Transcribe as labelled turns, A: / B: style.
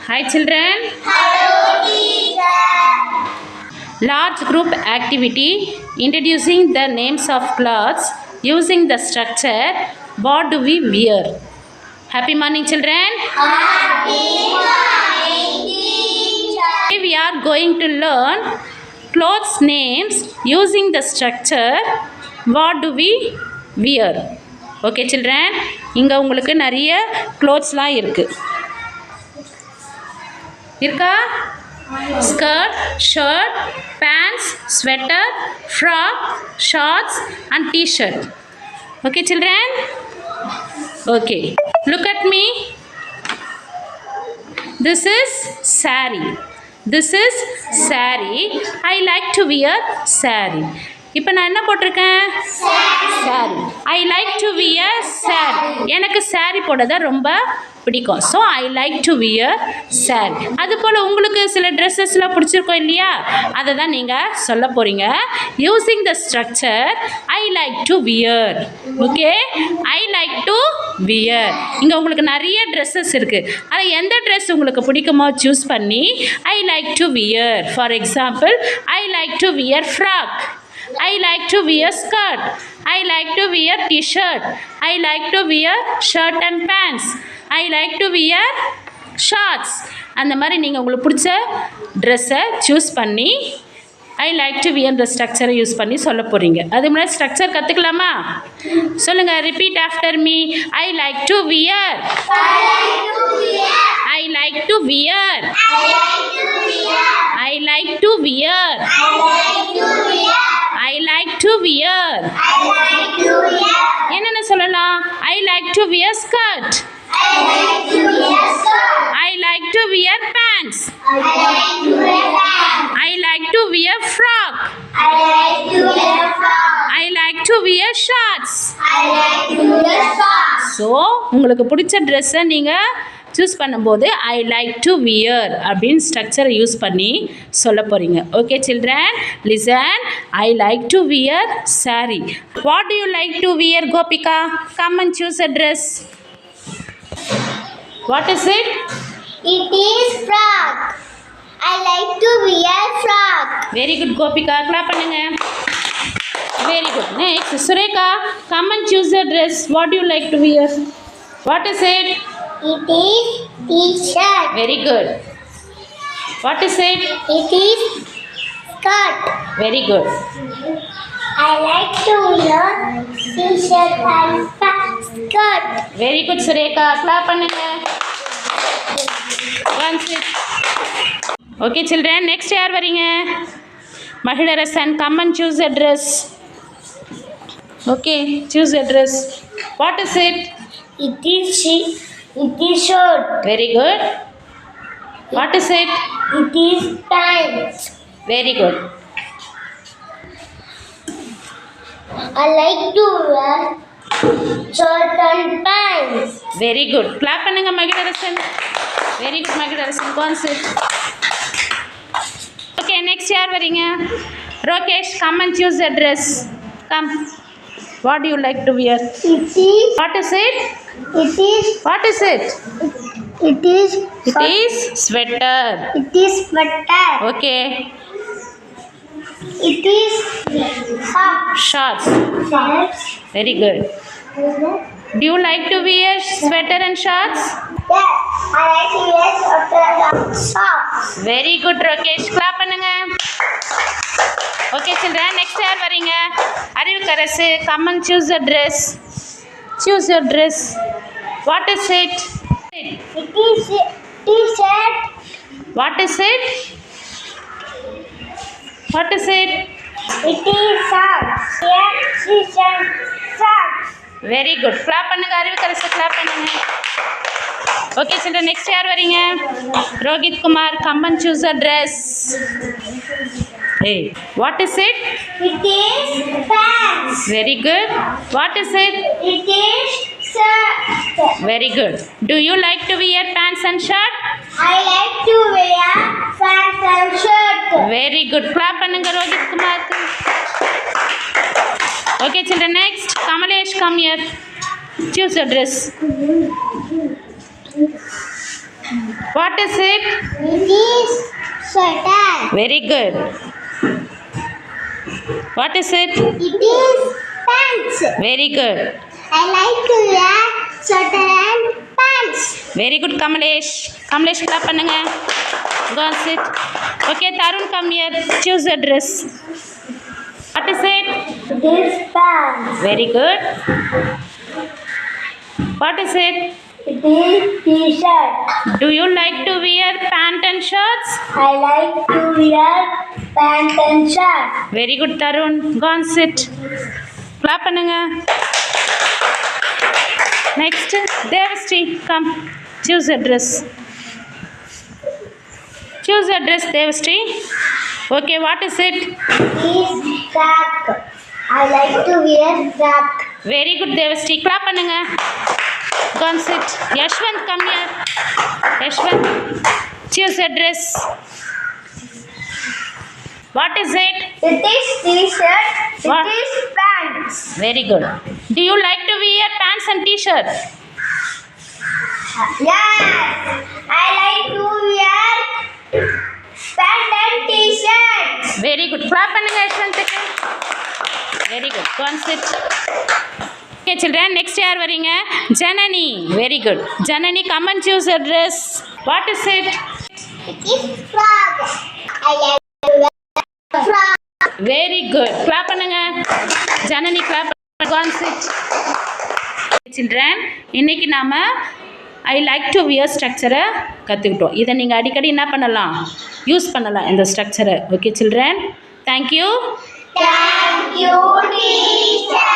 A: Hi children.
B: Hello teacher.
A: Large group activity introducing the names of clothes using the structure what do we wear. Happy morning children.
B: Happy morning teacher.
A: Today we are going to learn clothes names using the structure what do we wear. Okay children, இங்க உங்களுக்கு நிறைய clothesலாம் இருக்கு. இருக்கா? Skirt, shirt, pants, sweater, frock, shorts and t-shirt. Okay children? Okay. Look at me. This is saree. This is saree. I like to wear saree. இப்போ நான் என்ன போட்டிருக்கேன்? saree. I like to wear saree. எனக்கு saree போடுறத ரொம்ப பிடிக்கும். So I like to wear saree. அதுபோல் உங்களுக்கு சில ட்ரெஸ்ஸஸ்லாம் பிடிச்சிருக்கோம் இல்லையா, அதை தான் நீங்கள் சொல்ல போகிறீங்க. Using the structure I like to wear. Okay, I like to wear. இங்கே உங்களுக்கு நிறைய ட்ரெஸ்ஸஸ் இருக்குது. அதில் எந்த ட்ரெஸ் உங்களுக்கு பிடிக்குமோ சூஸ் பண்ணி I like to wear. For example, I like to wear frock. I like to wear skirt. I like to wear t-shirt. I like to wear shirt and pants. I like to wear shorts. அந்த மாதிரி நீங்கள் உங்களுக்கு பிடிச்ச ட்ரெஸ்ஸை choose பண்ணி I like to wear the ஸ்ட்ரக்சரை use பண்ணி சொல்ல போகிறீங்க. அது முன்னாடி ஸ்ட்ரக்சர் கற்றுக்கலாமா? சொல்லுங்கள், repeat after me. I like to wear. I like to wear. I like to wear. I like to wear. என்னென்ன சொல்லலாம்? I like to wear skirt. I like to wear pants. I like to wear frock. I like to wear shorts. So உங்களுக்கு பிடிச்ச ட்ரெஸ்ஸை நீங்கள் choose பண்ணும்போது ஐ like to wear அப்படின்னு ஸ்ட்ரக்சரை use பண்ணி சொல்ல போகிறீங்க. Okay children, listen. I like to wear saree. What do you like to wear Gopika? Come and choose a dress. What is it?
B: It is frock. I like to wear frock.
A: Very good Gopika, clap பண்ணுங்க. Very good. Next Surekha, come and choose a dress. What do you like to wear? What is it?
B: It is t-shirt.
A: Very good. What is it?
B: It is skirt.
A: Very good.
B: I like to wear t-shirt and skirt.
A: Very good Sureka. Clap பண்ணுங்க. One sit. Okay children, next யார் வரீங்க? Mahidarasan, come and choose a dress. Okay, choose a dress. What is it?
B: It is shirt.
A: Very good. What is it?
B: It is pants.
A: Very good.
B: I like to wear shirt and pants.
A: Very good. Clap பண்ணுங்க Mahidarasan. Very good Mahidarasan. Go and sit. Okay, next யார் வரீங்க? Rokesh, come and choose a dress. Come. What do you like to wear?
B: It is.
A: What is it?
B: It is.
A: What is it?
B: It is.
A: It is sweater.
B: It is sweater.
A: Okay.
B: It is
A: Shorts.
B: shorts.
A: Very good. Do you like to wear sweater and shorts?
B: Yes, I like to wear sweater and shorts.
A: Very good Rokesh. Clap பண்ணுங்க. Okay children, next யார் வரீங்க? Arivukkarasu, come and choose a dress. Choose your dress. What is it?
B: It is t-shirt.
A: What is it? What is it?
B: It is shorts. Yes, t-shirt, shorts.
A: Very good. Clap பண்ணுங்க Arivukkarasu, clap பண்ணுங்க. Okay children, next யார் வரீங்க? Rohit Kumar, come and choose a dress. Hey, what is it?
B: It is pants.
A: Very good. What is it?
B: It is shirt.
A: Very good. Do you like to wear pants and shirt?
B: I like to wear pants and shirt.
A: Very good. Clap பண்ணுங்க Rohit Kumar. Okay children, next Kamalesh, come here. Choose a dress. What is it?
B: It is sweater.
A: Very good. What is it?
B: It is pants.
A: Very good.
B: I like to wear sweater and pants.
A: Very good, Kamalesh. Kamalesh, clap பண்ணுங்க. Go and sit. Okay, Tarun, come here. Choose a dress. What is it?
B: It is pants.
A: Very good. What is it?
B: It is t-shirt.
A: Do you like to wear pant and shirts?
B: I like to wear pant and shirt.
A: Very good, Tarun. Go and sit. Clap பண்ணுங்க. Next, Devashree, come. Choose a dress. Choose a dress, Devashree. Okay, what is it?
B: It is frock. I like to wear frock.
A: Very good, Devashree. Clap பண்ணுங்க. Go and sit. Yashwant, come here. Yashwant, choose a dress. What is it?
B: It is t-shirt.
A: What?
B: It is pants.
A: Very good. Do you like to wear pants and t-shirt?
B: Yes, I like to wear pant and t-shirt.
A: Very good. Clap பண்ணுங்க யஷ்வந்த்க்கு. Very good. Go and sit. Okay, children. Next யார் வரீங்க? Janani. Very good. Janani, come and choose a dress. What is it?
B: It is frog. I like to wear frog.
A: Very good. Clap பண்ணுங்க. Janani, clap. Go and sit. Children, இன்னைக்கு நாம ஐ like to wear ஸ்ட்ரக்சரை கற்றுக்கிட்டோம். இதை நீங்கள் அடிக்கடி என்ன பண்ணலாம்? யூஸ் பண்ணலாம் இந்த ஸ்ட்ரக்சரை. Okay children, thank you.
B: Thank you, teacher.